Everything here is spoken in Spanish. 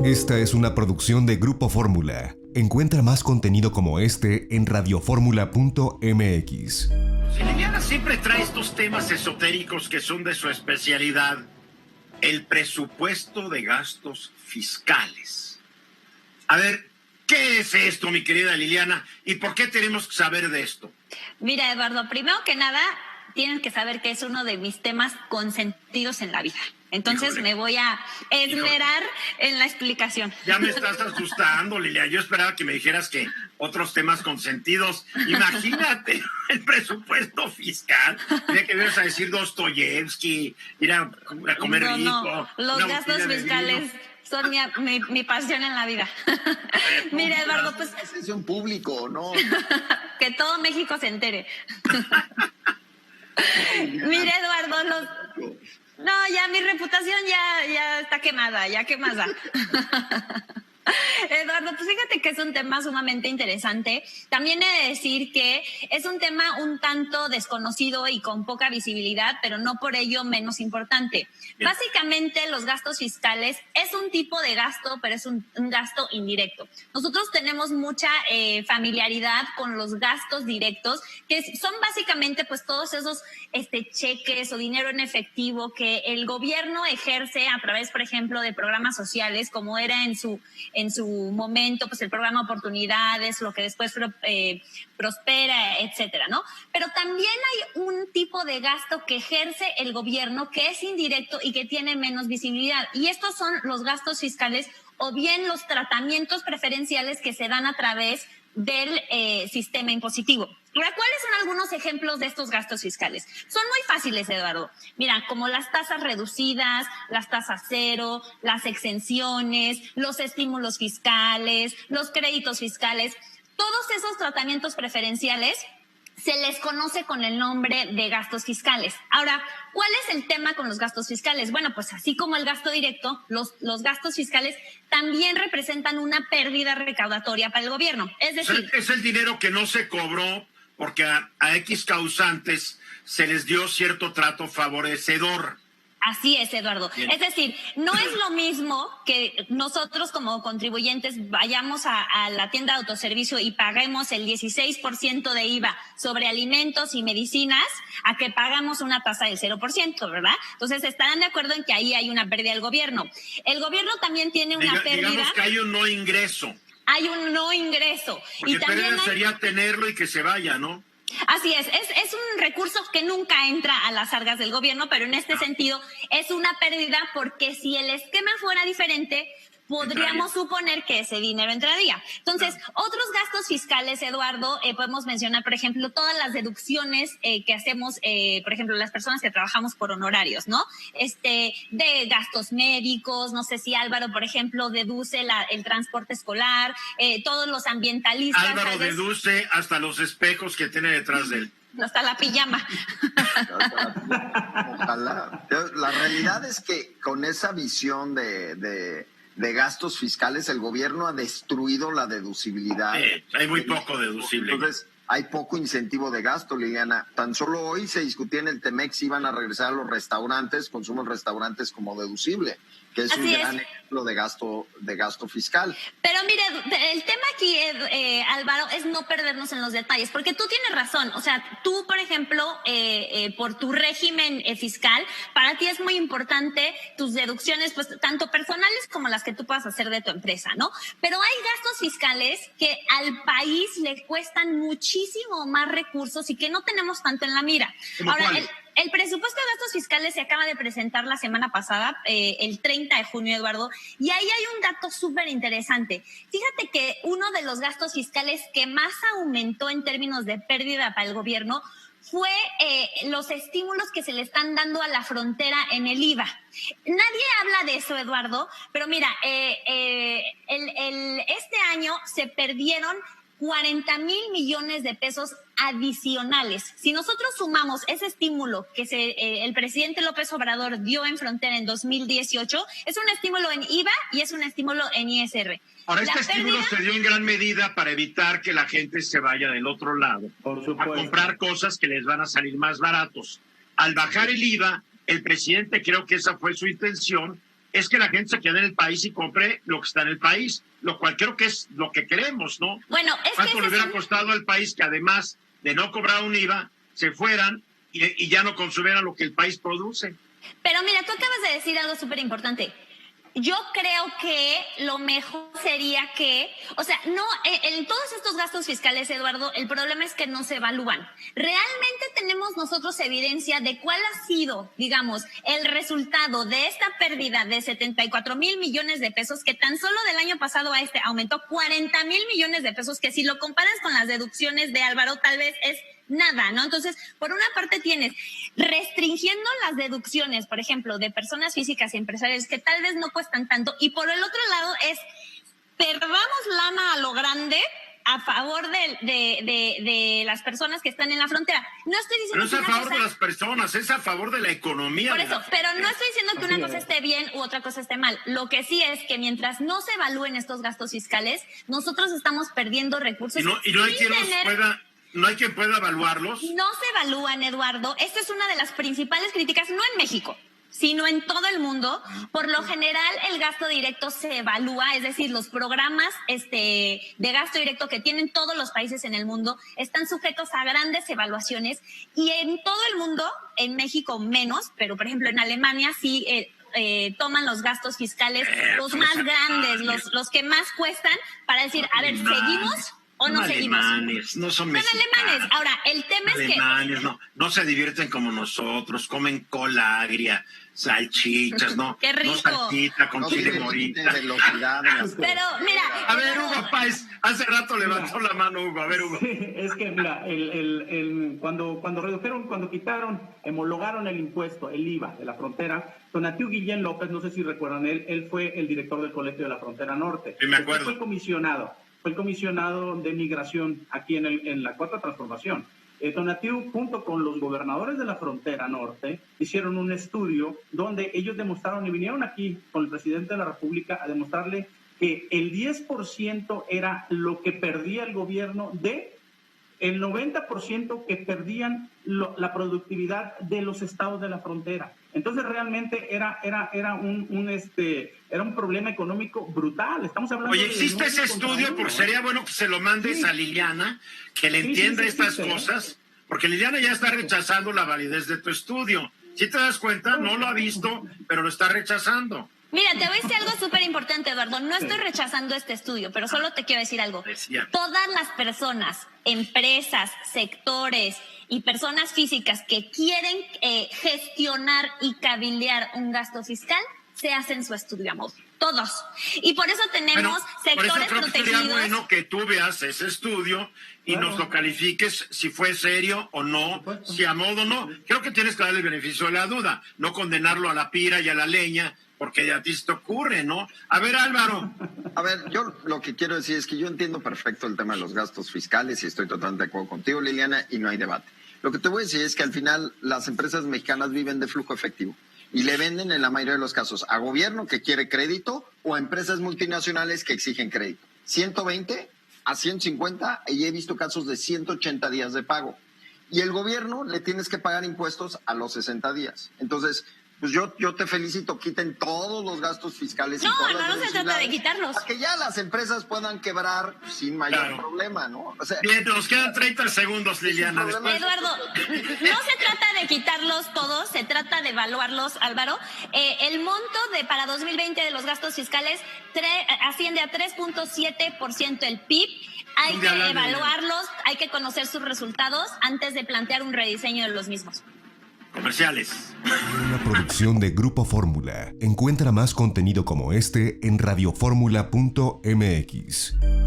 Esta es una producción de Grupo Fórmula. Encuentra más contenido como este en radioformula.mx. Si Liliana siempre trae estos temas esotéricos que son de su especialidad, el presupuesto de gastos fiscales. A ver, ¿qué es esto, mi querida Liliana? ¿Y por qué tenemos que saber de esto? Mira, Eduardo, primero que nada, tienes que saber que es uno de mis temas consentidos en la vida. Entonces me voy a esmerar en la explicación. Ya me estás asustando, Lilia. Yo esperaba que me dijeras que otros temas consentidos. Imagínate el presupuesto fiscal. Tenía que ibas a decir Dostoyevsky, ir a comer rico. No, los gastos fiscales son mi pasión en la vida. Mira, Eduardo, pues... Es un público, ¿no? Que todo México se entere. Mira, Eduardo, No, ya mi reputación ya está quemada, ya quemada. Eduardo, pues fíjate que es un tema sumamente interesante. También he de decir que es un tema un tanto desconocido y con poca visibilidad, pero no por ello menos importante. Bien. Básicamente, los gastos fiscales es un tipo de gasto, pero es un gasto indirecto. Nosotros tenemos mucha familiaridad con los gastos directos, que son básicamente pues todos esos cheques o dinero en efectivo que el gobierno ejerce a través, por ejemplo, de programas sociales, como era en su momento, pues el programa Oportunidades, lo que después Prospera, etcétera, ¿no? Pero también hay un tipo de gasto que ejerce el gobierno que es indirecto y que tiene menos visibilidad. Y estos son los gastos fiscales o bien los tratamientos preferenciales que se dan a través del sistema impositivo. Ahora, ¿cuáles son algunos ejemplos de estos gastos fiscales? Son muy fáciles, Eduardo. Mira, como las tasas reducidas, las tasas cero, las exenciones, los estímulos fiscales, los créditos fiscales, todos esos tratamientos preferenciales se les conoce con el nombre de gastos fiscales. Ahora, ¿cuál es el tema con los gastos fiscales? Bueno, pues así como el gasto directo, los gastos fiscales también representan una pérdida recaudatoria para el gobierno. Es decir, es el dinero que no se cobró porque a X causantes se les dio cierto trato favorecedor. Así es, Eduardo. Bien. Es decir, no es lo mismo que nosotros como contribuyentes vayamos a la tienda de autoservicio y paguemos el 16% de IVA sobre alimentos y medicinas a que pagamos una tasa del 0%, ¿verdad? Entonces, estarán de acuerdo en que ahí hay una pérdida del gobierno. El gobierno también tiene una pérdida. Digamos que hay un no ingreso. Hay un no ingreso. Porque y también sería tenerlo y que se vaya, ¿no? Así es un recurso que nunca entra a las arcas del gobierno, pero en este sentido es una pérdida porque si el esquema fuera diferente, podríamos suponer que ese dinero entraría. Entonces, otros gastos fiscales, Eduardo, podemos mencionar, por ejemplo, todas las deducciones que hacemos, por ejemplo, las personas que trabajamos por honorarios, ¿no? De gastos médicos, no sé si Álvaro, por ejemplo, deduce el transporte escolar, todos los ambientalistas. Álvaro deduce hasta los espejos que tiene detrás de él. Hasta la pijama. Ojalá. La realidad es que con esa visión de gastos fiscales, el gobierno ha destruido la deducibilidad. Hay muy poco deducible. Entonces, hay poco incentivo de gasto, Liliana. Tan solo hoy se discutía en el TEMEC si iban a regresar a los restaurantes, consumo en restaurantes como deducible, que es un gran ejemplo de gasto fiscal. Pero mire, el tema aquí, Álvaro, es no perdernos en los detalles, porque tú tienes razón. O sea, tú, por ejemplo, por tu régimen fiscal, para ti es muy importante tus deducciones, pues tanto personales como las que tú puedas hacer de tu empresa, ¿no? Pero hay gastos fiscales que al país le cuestan muchísimo más recursos y que no tenemos tanto en la mira. Ahora, el presupuesto de gastos fiscales se acaba de presentar la semana pasada, el 30 de junio, Eduardo, y ahí hay un dato súper interesante. Fíjate que uno de los gastos fiscales que más aumentó en términos de pérdida para el gobierno fue los estímulos que se le están dando a la frontera en el IVA. Nadie habla de eso, Eduardo, pero mira, este año se perdieron 40,000 millones de pesos adicionales. Si nosotros sumamos ese estímulo que el presidente López Obrador dio en frontera en 2018, es un estímulo en IVA y es un estímulo en ISR. Ahora, este estímulo se dio en gran medida para evitar que la gente se vaya del otro lado a comprar cosas que les van a salir más baratos. Al bajar el IVA, el presidente, creo que esa fue su intención, es que la gente se quede en el país y compre lo que está en el país, lo cual creo que es lo que queremos, ¿no? Bueno, es ¿cuánto que le hubiera costado al país que además de no cobrar un IVA, se fueran y ya no consumieran lo que el país produce? Pero mira, tú acabas de decir algo súper importante. Yo creo que lo mejor sería que, o sea, no, en todos estos gastos fiscales, Eduardo, el problema es que no se evalúan. Realmente tenemos nosotros evidencia de cuál ha sido, digamos, el resultado de esta pérdida de 74,000 millones de pesos, que tan solo del año pasado a este aumentó 40,000 millones de pesos, que si lo comparas con las deducciones de Álvaro, tal vez es nada, ¿no? Entonces, por una parte tienes restringiendo las deducciones, por ejemplo, de personas físicas y empresarias que tal vez no cuestan tanto, y por el otro lado es perdamos lana a lo grande a favor de las personas que están en la frontera. No estoy diciendo no es a favor de las personas, es a favor de la economía. Por eso, pero no estoy diciendo que una cosa esté bien u otra cosa esté mal. Lo que sí es que mientras no se evalúen estos gastos fiscales, nosotros estamos perdiendo recursos. Y no hay quien los pueda... ¿No hay quien pueda evaluarlos? No se evalúan, Eduardo. Esta es una de las principales críticas, no en México, sino en todo el mundo. Por lo general, el gasto directo se evalúa, es decir, los programas de gasto directo que tienen todos los países en el mundo están sujetos a grandes evaluaciones, y en todo el mundo, en México menos, pero por ejemplo en Alemania sí toman los gastos fiscales los más grandes, los que más cuestan, para decir, a ver, ¿seguimos o no seguimos? Alemanes, no son mexicanos. Son alemanes. Ahora, el tema es que... Alemanes, no se divierten como nosotros, comen cola agria, salchichas, ¿no? ¡Qué rico! No salchita con chile morita. Pero, mira... A ver, Hugo Páez, hace rato levantó la mano, Hugo. A ver, Hugo. Sí, es que, mira, cuando quitaron, homologaron el impuesto, el IVA de la frontera, Tonatiu Guillén López, no sé si recuerdan, él fue el director del Colegio de la Frontera Norte. Sí, me acuerdo. Fue el comisionado de migración aquí en la Cuarta Transformación. Tonatiu, junto con los gobernadores de la Frontera Norte, hicieron un estudio donde ellos demostraron, y vinieron aquí con el presidente de la República a demostrarle que el 10% era lo que perdía el gobierno el 90% que perdían la productividad de los estados de la frontera. Entonces realmente era un problema económico brutal. Estamos hablando. Oye, ¿existe ese estudio? Porque sería bueno que se lo mandes a Liliana, que le entienda estas cosas, porque Liliana ya está rechazando la validez de tu estudio. Si te das cuenta, no lo ha visto, pero lo está rechazando. Mira, te voy a decir algo súper importante, Eduardo. No estoy rechazando este estudio, pero solo te quiero decir algo. Todas las personas, empresas, sectores y personas físicas que quieren gestionar y cabildear un gasto fiscal, se hacen su estudio a modo. Todos. Y por eso tenemos sectores por eso creo protegidos. Que sería bueno que tú veas ese estudio y nos lo califiques si fue serio o no, si a modo o no. Creo que tienes que darle el beneficio de la duda, no condenarlo a la pira y a la leña, porque a ti se te ocurre, ¿no? A ver, Álvaro. A ver, yo lo que quiero decir es que yo entiendo perfecto el tema de los gastos fiscales y estoy totalmente de acuerdo contigo, Liliana, y no hay debate. Lo que te voy a decir es que al final las empresas mexicanas viven de flujo efectivo y le venden en la mayoría de los casos a gobierno que quiere crédito o a empresas multinacionales que exigen crédito. 120 a 150 y he visto casos de 180 días de pago. Y el gobierno le tienes que pagar impuestos a los 60 días. Entonces, pues yo te felicito, quiten todos los gastos fiscales. No se trata de quitarlos. Para que ya las empresas puedan quebrar sin mayor problema, ¿no? O sea, bien, nos quedan 30 segundos, Liliana. Eduardo, no se trata de quitarlos todos, se trata de evaluarlos, Álvaro. El monto para 2020 de los gastos fiscales asciende a 3.7% del PIB. Hay que evaluarlos, hay que conocer sus resultados antes de plantear un rediseño de los mismos. Comerciales. Una producción de Grupo Fórmula. Encuentra más contenido como este en radioformula.mx.